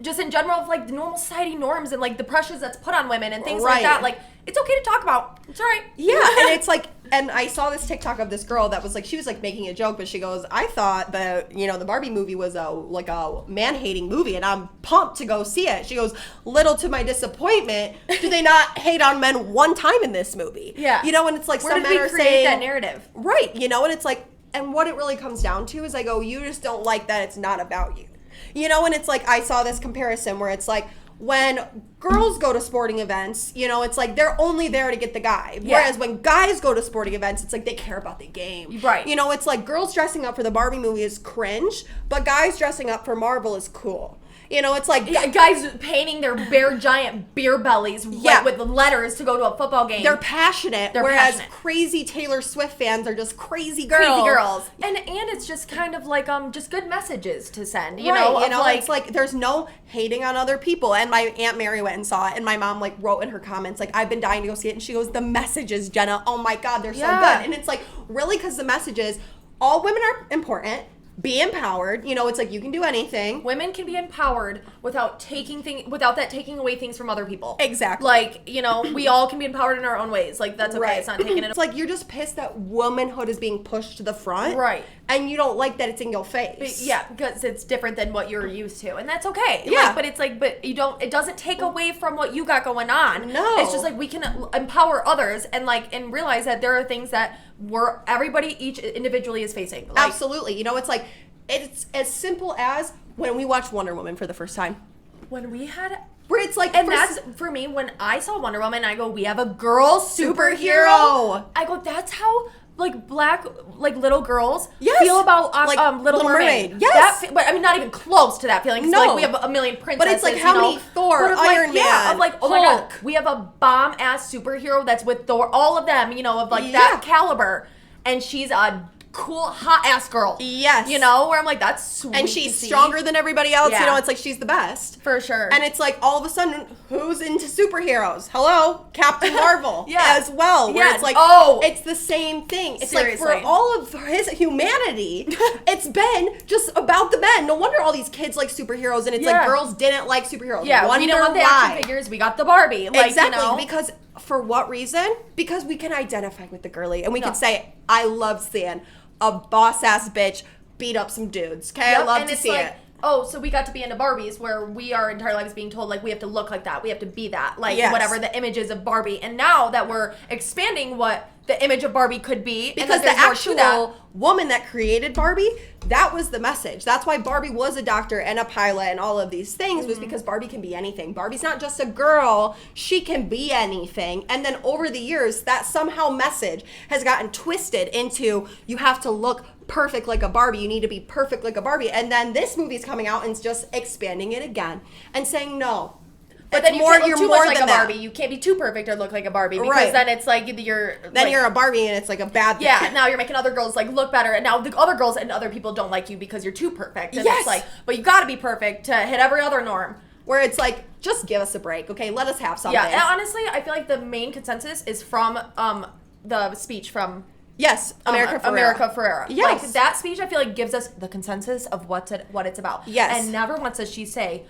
just in general of, like, the normal society norms and, like, the pressures that's put on women and things like that. Like, it's okay to talk about. It's all right. Yeah, and it's like, and I saw this TikTok of this girl that was like, she was like making a joke, but she goes, I thought that, the Barbie movie was a man-hating movie, and I'm pumped to go see it. She goes, little to my disappointment, do they not hate on men one time in this movie? Yeah. And it's like, where some did men we are create saying that narrative? Right, and it's like, and what it really comes down to is I go, you just don't like that it's not about you. And it's like, I saw this comparison where it's like, when girls go to sporting events, it's like they're only there to get the guy. Whereas when guys go to sporting events, it's like they care about the game. Right. It's like girls dressing up for the Barbie movie is cringe, but guys dressing up for Marvel is cool. It's like... guys painting their bare giant beer bellies with letters to go to a football game. They're passionate, whereas crazy Taylor Swift fans are just crazy girls. Crazy girls. And it's just kind of like just good messages to send, you know? Like, it's like there's no hating on other people. And my Aunt Mary went and saw it, and my mom like wrote in her comments, like, I've been dying to go see it. And she goes, the messages, Jenna, oh my God, they're so good. And it's like, really? Because the messages, all women are important. be empowered. You know, it's like you can do anything. Women can be empowered without that taking away things from other people. Exactly. Like, you know, we all can be empowered in our own ways. Like, that's okay. Right. It's not taking it. It's like you're just pissed that womanhood is being pushed to the front. Right. And you don't like that it's in your face. But, yeah, because it's different than what you're used to. And that's okay. Yeah. Like, but it's like, it doesn't take away from what you got going on. No. It's just like we can empower others and realize that there are things that everybody, each individually is facing. Like, absolutely. You know, it's like, it's as simple as when we watched Wonder Woman for the first time. When we had... Where it's like... And that's, for me, when I saw Wonder Woman, I go, we have a girl superhero. I go, that's how... Like black, like little girls feel about Little Mermaid. Yes, but I mean, not even close to that feeling. No, like we have a million princesses. But it's like how many Thor, Iron Man, of like oh my god, we have a bomb ass superhero that's with Thor. All of them, you know, of like that caliber, and she's a cool hot ass girl. Yes, you know, where I'm like that's sweet. And she's stronger than everybody else. You know, it's like she's the best for sure. And it's like all of a sudden, who's into superheroes? Hello, Captain Marvel. As well. Where it's like it's the same thing. It's seriously. like for all of his humanity, it's been just about the men. No wonder all these kids like superheroes, and it's like girls didn't like superheroes. Yeah, we don't want the action figures. We got the Barbie. Like, exactly, you know? because for what reason? Because we can identify with the girly, and we can say, I love seeing a boss-ass bitch beat up some dudes, okay? I love to see it. Oh, so we got to be into Barbies where we our entire lives being told, like, we have to look like that. We have to be that. Like, whatever the image is of Barbie. And now that we're expanding what the image of Barbie could be. Because the actual woman that created Barbie, that was the message. That's why Barbie was a doctor and a pilot and all of these things, was because Barbie can be anything. Barbie's not just a girl. She can be anything. And then over the years, that somehow message has gotten twisted into you have to look perfect like a Barbie. You need to be perfect like a Barbie. And then this movie's coming out and just expanding it again and saying, no. But then you can't look too much like a Barbie. You can't be too perfect or look like a Barbie because then it's like you're... Then you're a Barbie and it's like a bad thing. Yeah, now you're making other girls like look better, and now the other girls and other people don't like you because you're too perfect. And it's like, but you gotta be perfect to hit every other norm. Where it's like, just give us a break, okay? Let us have something. Yeah, and honestly, I feel like the main consensus is from the speech from... Yes, America Ferrera. Yes. Like, that speech, I feel like, gives us the consensus of what it's about. Yes. And never once does she say...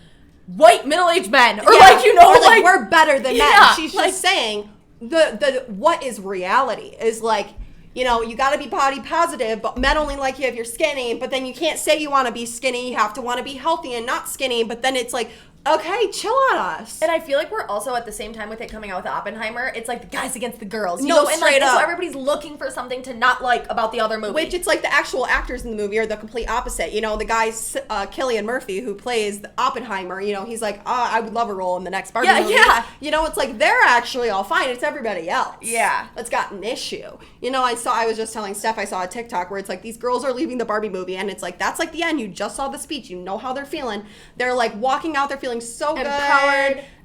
white middle-aged men, or like, you know, or like we're better than men. She's like, just saying the what is reality is like, you know, you got to be body positive, but men only like you if you're skinny. But then you can't say you want to be skinny. You have to want to be healthy and not skinny. But then it's like, okay, chill on us. And I feel like we're also at the same time with it coming out with Oppenheimer, it's like the guys against the girls. You No, know? And straight up. So everybody's looking for something to not like about the other movie. Which it's like the actual actors in the movie are the complete opposite. You know, the guy, Cillian Murphy, who plays the Oppenheimer, you know, he's like, I would love a role in the next Barbie movie. Yeah. You know, it's like they're actually all fine. It's everybody else. Yeah. That's got an issue. You know, I was just telling Steph, I saw a TikTok where it's like these girls are leaving the Barbie movie and it's like, that's like the end. You just saw the speech. You know how they're feeling. They're like walking out. They're feeling so good.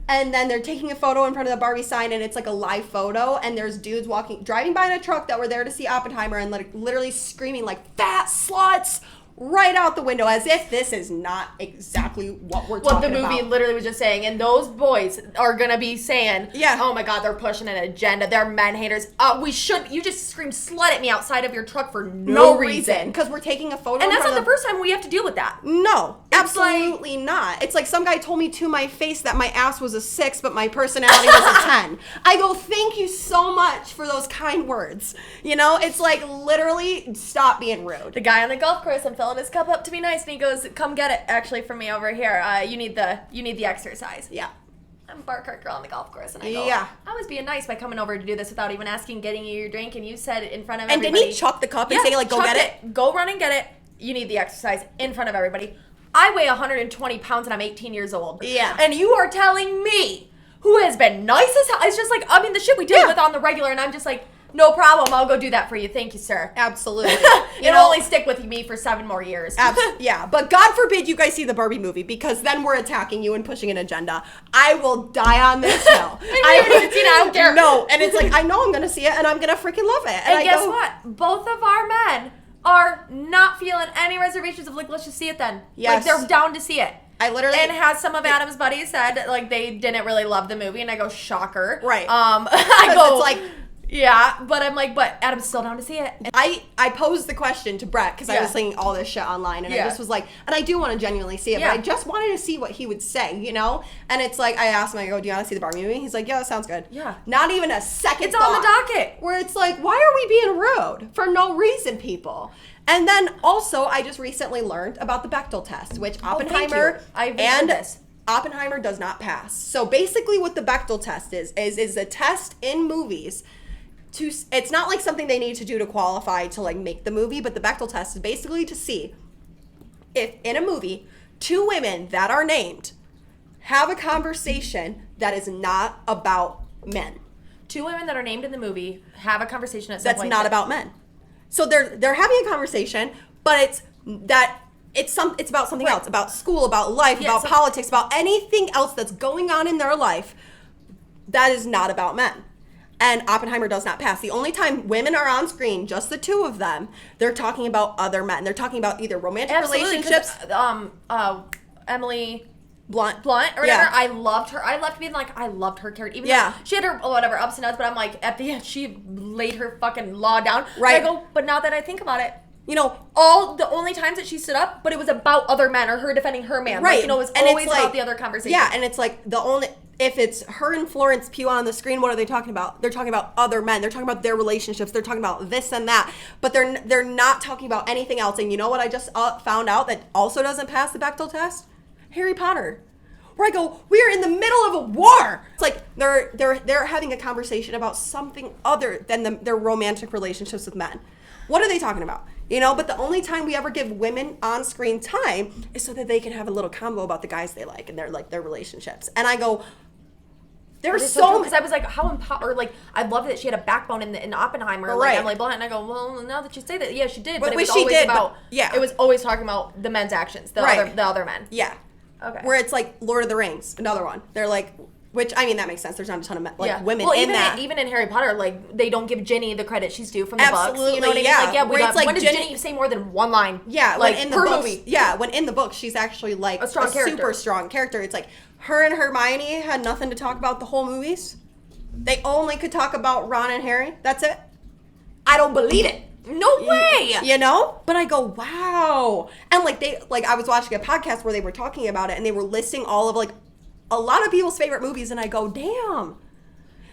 And then they're taking a photo in front of the Barbie sign, and it's like a live photo, and there's dudes driving by in a truck that were there to see Oppenheimer and like literally screaming like fat sluts right out the window, as if this is not exactly what we're talking about. What the movie literally was just saying, and those boys are gonna be saying, oh my god, they're pushing an agenda, they're men haters. You just screamed slut at me outside of your truck for no reason. Because we're taking a photo. And that's not the first time we have to deal with that. No, absolutely not. It's like some guy told me to my face that my ass was a 6, but my personality was a 10. I go, thank you so much for those kind words. You know, it's like literally stop being rude. The guy on the golf course, I'm filling his cup up to be nice, and he goes, come get it actually from me over here. You need the exercise. Yeah. I'm a bar cart girl on the golf course, and I go, I was being nice by coming over to do this without even asking, getting you your drink, and you said it in front of everybody. And didn't he chuck the cup and say, like, go get it? Go run and get it. You need the exercise in front of everybody. I weigh 120 pounds, and I'm 18 years old. Yeah. And you are telling me, who has been nice as hell, it's just like, I mean, the shit we deal with on the regular, and I'm just like, no problem. I'll go do that for you. Thank you, sir. Absolutely. It'll only stick with me for 7 more years. Yeah, but God forbid you guys see the Barbie movie, because then we're attacking you and pushing an agenda. I will die on this hill. I haven't even seen it. I don't care. No, and it's like, I know I'm going to see it, and I'm going to freaking love it. And guess what? Both of our men are not feeling any reservations of, like, let's just see it then. Yes. Like, they're down to see it. I literally... And has some of Adam's buddies said, like, they didn't really love the movie, and I go, shocker. Right. I go... It's like... Yeah, but I'm like, but Adam's still down to see it. I posed the question to Brett because I was seeing all this shit online, and I just was like, and I do want to genuinely see it, but I just wanted to see what he would say, you know? And it's like, I asked him, I go, do you want to see the Barbie movie? He's like, yeah, that sounds good. Yeah. Not even a second It's on the docket. Where it's like, why are we being rude? For no reason, people. And then also, I just recently learned about the Bechdel test, which Oppenheimer Oppenheimer does not pass. So basically what the Bechdel test is a test in movies it's not like something they need to do to qualify to like make the movie, but the Bechdel test is basically to see if in a movie 2 women that are named have a conversation that is not about men. 2 women that are named in the movie have a conversation at some that's point not about men. So they're having a conversation, but it's about something else, about school, about life, about politics, about anything else that's going on in their life that is not about men. And Oppenheimer does not pass. The only time women are on screen, just the 2 of them, they're talking about other men. They're talking about either romantic relationships. Emily Blunt or whatever. I loved her. I left being like, I loved her character. Even though she had her whatever ups and downs, but I'm like, at the end, she laid her fucking law down. Right. And I go, but now that I think about it, you know, the only times that she stood up, but it was about other men or her defending her man. Right. Like, you know, it was always about the other conversation. Yeah, and it's like if it's her and Florence Pugh on the screen, what are they talking about? They're talking about other men. They're talking about their relationships. They're talking about this and that. But they're not talking about anything else. And you know what I just found out that also doesn't pass the Bechdel test? Harry Potter. Where I go, we are in the middle of a war. It's like they're having a conversation about something other than their romantic relationships with men. What are they talking about? You know, but the only time we ever give women on-screen time is so that they can have a little combo about the guys they like and their relationships. And I go, there's so because I was like, I love that she had a backbone in Oppenheimer, like Emily Blunt, and I go, well, now that you say that, yeah, she did, but it was always it was always talking about the men's actions, the other men. Yeah. Okay. Where it's like Lord of the Rings, another one. They're like, which, I mean, that makes sense. There's not a ton of women in that. Even in Harry Potter, like, they don't give Ginny the credit she's due from the books. You know what I mean? Yeah. Like, when does Ginny say more than one line? Yeah, like, in the movie. Yeah, when in the book, she's actually, like, a super strong character. It's like, her and Hermione had nothing to talk about the whole movies. They only could talk about Ron and Harry. That's it. I don't believe it. No way! You know? But I go, wow. And, I was watching a podcast where they were talking about it, and they were listing all of, a lot of people's favorite movies, and I go, damn.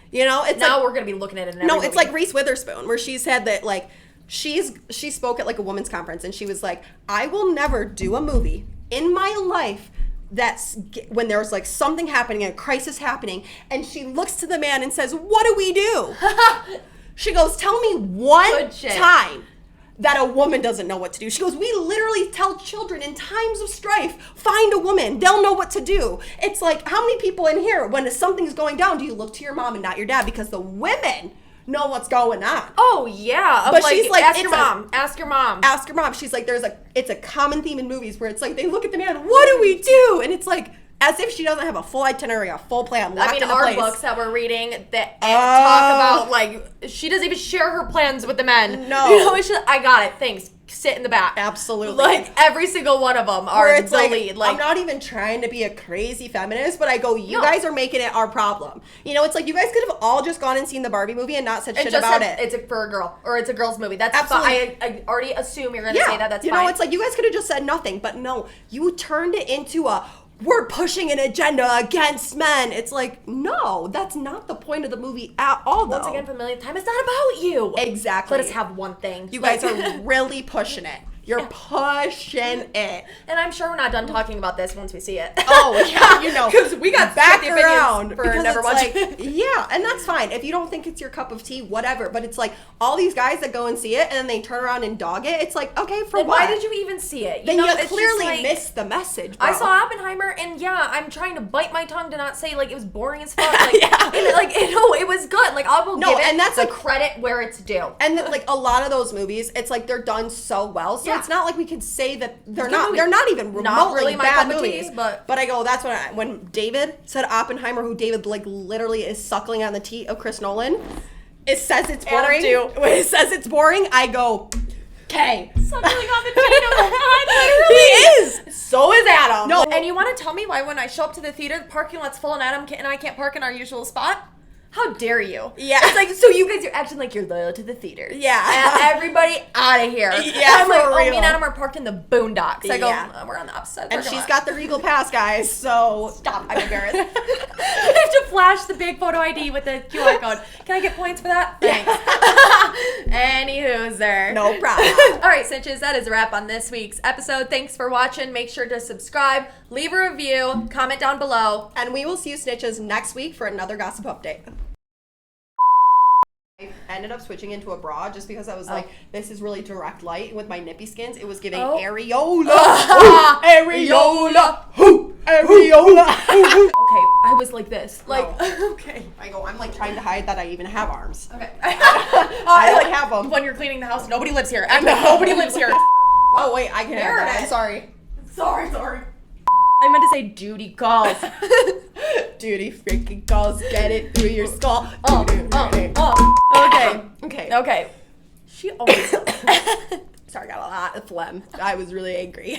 You know? It's now we're going to be looking at it in every movie. It's like Reese Witherspoon, where she said that, she spoke at, a women's conference, and she was like, I will never do a movie in my life that's when there's, something happening, a crisis happening, and she looks to the man and says, what do we do? She goes, tell me one time that a woman doesn't know what to do. She goes, we literally tell children in times of strife, find a woman. They'll know what to do. It's like, how many people in here, when something's going down, do you look to your mom and not your dad? Because the women know what's going on. Oh, yeah. But she's like, ask your mom. Ask your mom. Ask your mom. She's like, it's a common theme in movies where it's like, they look at the man, what do we do? And it's like, as if she doesn't have a full itinerary, a full plan. Our books that we're reading that talk about, she doesn't even share her plans with the men. No. You know, I got it. Thanks. Sit in the back. Absolutely. Every single one of them are the lead. I'm not even trying to be a crazy feminist, but I go, you guys are making it our problem. You know, it's like, you guys could have all just gone and seen the Barbie movie and not said shit about it. It's for a girl, or it's a girl's movie. That's absolutely. I already assume you're going to say that. That's fine. You know, it's like, you guys could have just said nothing, but no, you turned it into we're pushing an agenda against men. It's like, no, that's not the point of the movie at all, though. Once again, for the millionth time, it's not about you. Exactly. Let us have one thing. You guys are really pushing it. You're pushing it. And I'm sure we're not done talking about this once we see it. Oh, yeah, you know. Because we got back around for never watching. Yeah, and that's fine. If you don't think it's your cup of tea, whatever. But it's like, all these guys that go and see it, and then they turn around and dog it. It's like, okay, for then what? Why did you even see it? You clearly missed the message, bro. I saw Oppenheimer, and I'm trying to bite my tongue to not say, it was boring as fuck. It was good. I will give it the credit where it's due. And a lot of those movies, it's like they're done so well. So it's not like we could say that they're not even remotely really bad movies. Teas, but I go, that's when David said Oppenheimer, who David literally is suckling on the teat of Chris Nolan, it says it's boring. When it says it's boring, I go, okay. Suckling on the teat of He is. So is Adam. No. And you want to tell me why when I show up to the theater, the parking lot's full and Adam and I can't park in our usual spot? how dare you? Yeah. It's like, so you guys are acting like you're loyal to the theater. Yeah. Everybody out of here. Yeah, I'm like, for oh, me real. and Adam are parked in the boondocks. I go, Yeah. "Oh, we're on the opposite side. And she's got the Regal pass, guys, so Stop, I'm embarrassed. I have to flash the big photo ID with the QR code. Can I get points for that? Thanks. Anywho, sir. no problem. All right, Snitches, that is a wrap on this week's episode. Thanks for watching. Make sure to subscribe, leave a review, comment down below. And we will see you snitches next week for another gossip update. I ended up switching into a bra just because I was like, this is really direct light. With my nippy skins, it was giving areola. Areola. Areola. Okay, I was like this. Like, No. okay. I'm like trying to hide that I even have arms. Okay. I like have them. When you're cleaning the house, nobody lives here. Actually, nobody lives here. Oh, wait, I can have that. I'm sorry. Sorry. I meant to say duty calls. Duty freaking calls, get it through your skull. Okay. She always Sorry, got a lot of phlegm. I was really angry.